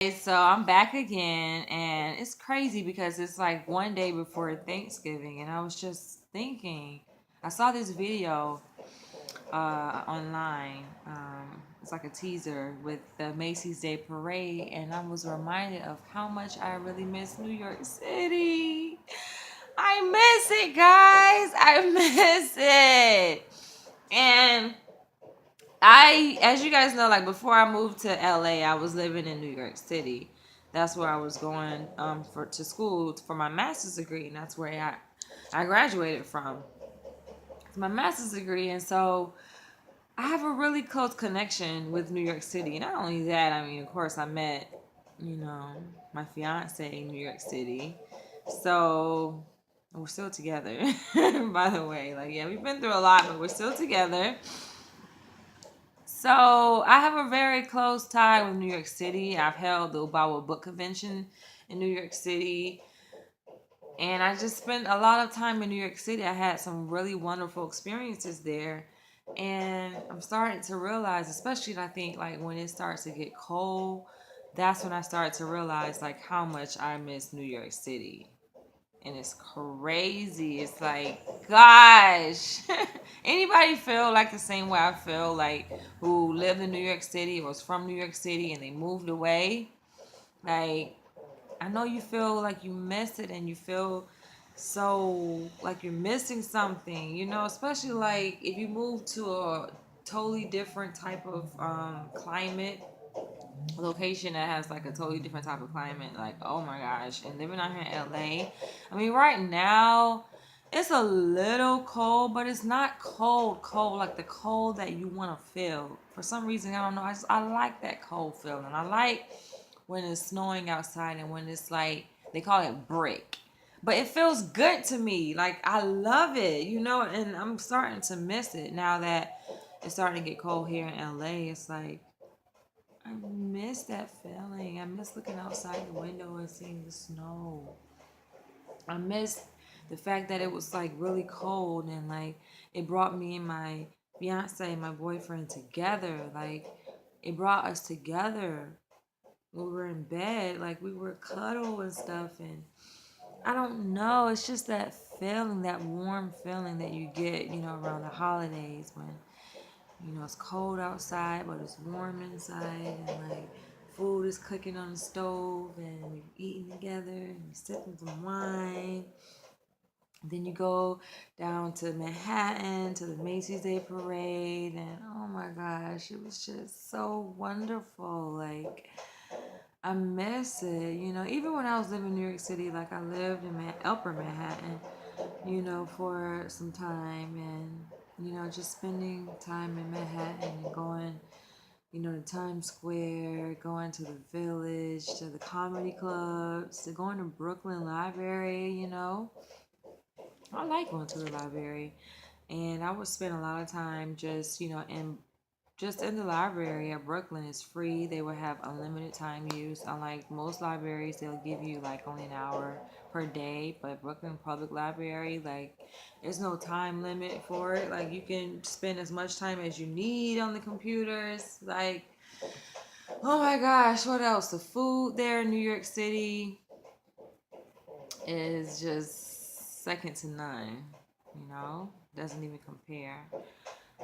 So I'm back again, and it's crazy because it's like one day before Thanksgiving, and I was just thinking, I saw this video online. It's like a teaser with the Macy's Day Parade, and I was reminded of how much I really miss New York City. I miss it, guys. I miss it. And as you guys know, like before I moved to LA, I was living in New York City. That's where I was going for to school for my master's degree, and that's where I graduated from my master's degree. And so I have a really close connection with New York City. Not only that, I mean, of course, I met you know my fiance in New York City, so we're still together. By the way, like yeah, we've been through a lot, but we're still together. So I have a very close tie with New York City. I've held the Obawa Book Convention in New York City. And I just spent a lot of time in New York City. I had some really wonderful experiences there. And I'm starting to realize, especially I think like when it starts to get cold, that's when I start to realize like how much I miss New York City. And it's crazy. It's like, gosh, anybody feel like the same way I feel, like who lived in New York City or was from New York City and they moved away? Like, I know you feel like you miss it and you feel so like you're missing something, especially like if you move to a totally different type of climate location that has like a totally different type of climate. Like, oh my gosh. And living out here in LA, I mean, right now it's a little cold, but it's not cold, cold like the cold that you want to feel. For some reason, I don't know. I like that cold feeling. I like when it's snowing outside and when it's like they call it brick. But it feels good to me. Like I love it, and I'm starting to miss it now that it's starting to get cold here in LA. It's like I miss that feeling. I miss looking outside the window and seeing the snow. I miss the fact that it was like really cold and like it brought me and my fiance and my boyfriend together. Like it brought us together. We were in bed, like we were cuddle and stuff. And I don't know, it's just that feeling, that warm feeling that you get, around the holidays when it's cold outside, but it's warm inside, and like food is cooking on the stove, and we're eating together, and we're sipping some wine. Then you go down to Manhattan to the Macy's Day Parade, and oh my gosh, it was just so wonderful. Like, I miss it, Even when I was living in New York City, like I lived in Upper Manhattan, for some time, and just spending time in Manhattan and going, to Times Square, going to the Village, to the comedy clubs, to going to Brooklyn Library. I like going to the library, and I would spend a lot of time just in the library at Brooklyn. Is free. They will have unlimited time use. Unlike most libraries, they'll give you like only an hour per day. But Brooklyn Public Library, like, there's no time limit for it. Like, you can spend as much time as you need on the computers. Like, oh my gosh, what else? The food there in New York City is just second to none. Doesn't even compare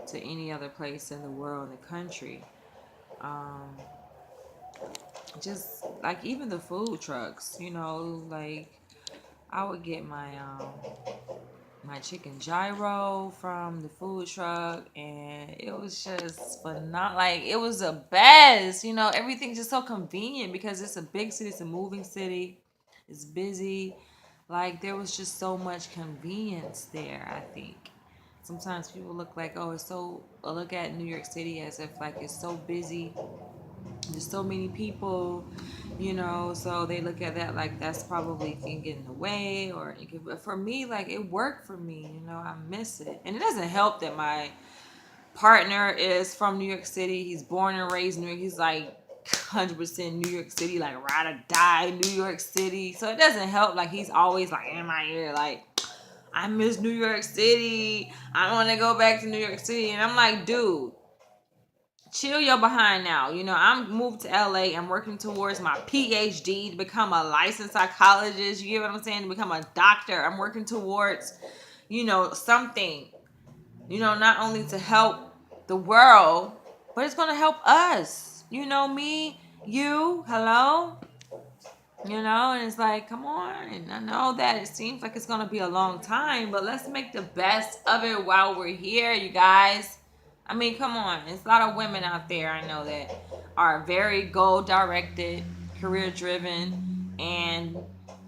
to any other place in the world, in the country. Um, just like even the food trucks, like I would get my chicken gyro from the food truck, and it was just phenomenal. Like it was the best, everything's just so convenient because it's a big city, it's a moving city, it's busy. Like there was just so much convenience there, I think. Sometimes people look like, oh, look at New York City as if like it's so busy, there's so many people, so they look at that like that's probably can get in the way, or it could, but for me, like it worked for me, I miss it. And it doesn't help that my partner is from New York City. He's born and raised in New York. He's like 100% New York City, like ride or die New York City. So it doesn't help, like he's always like in my ear, like I miss New York City, I want to go back to New York City. And I'm like, dude, chill your behind now. You know, I'm moved to LA. I'm working towards my PhD to become a licensed psychologist. You get what I'm saying? To become a doctor. I'm working towards, something, not only to help the world, but it's going to help us. Me, you, hello? And it's like, come on. I know that it seems like it's going to be a long time, but let's make the best of it while we're here, you guys. I mean, come on. There's a lot of women out there, I know, that are very goal directed, career driven, and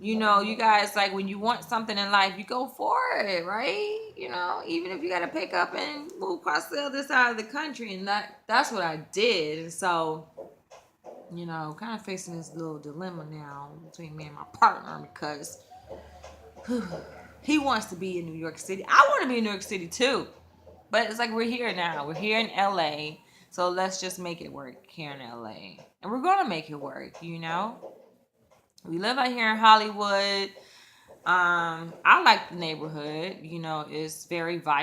you guys, like, when you want something in life, you go for it, right? Even if you got to pick up and move across the other side of the country, and that's what I did. And so, kind of facing this little dilemma now between me and my partner, because he wants to be in New York City. I want to be in New York City too. But it's like we're here now. We're here in LA. So let's just make it work here in LA. And we're going to make it work. We live out here in Hollywood. I like the neighborhood. It's very vibrant.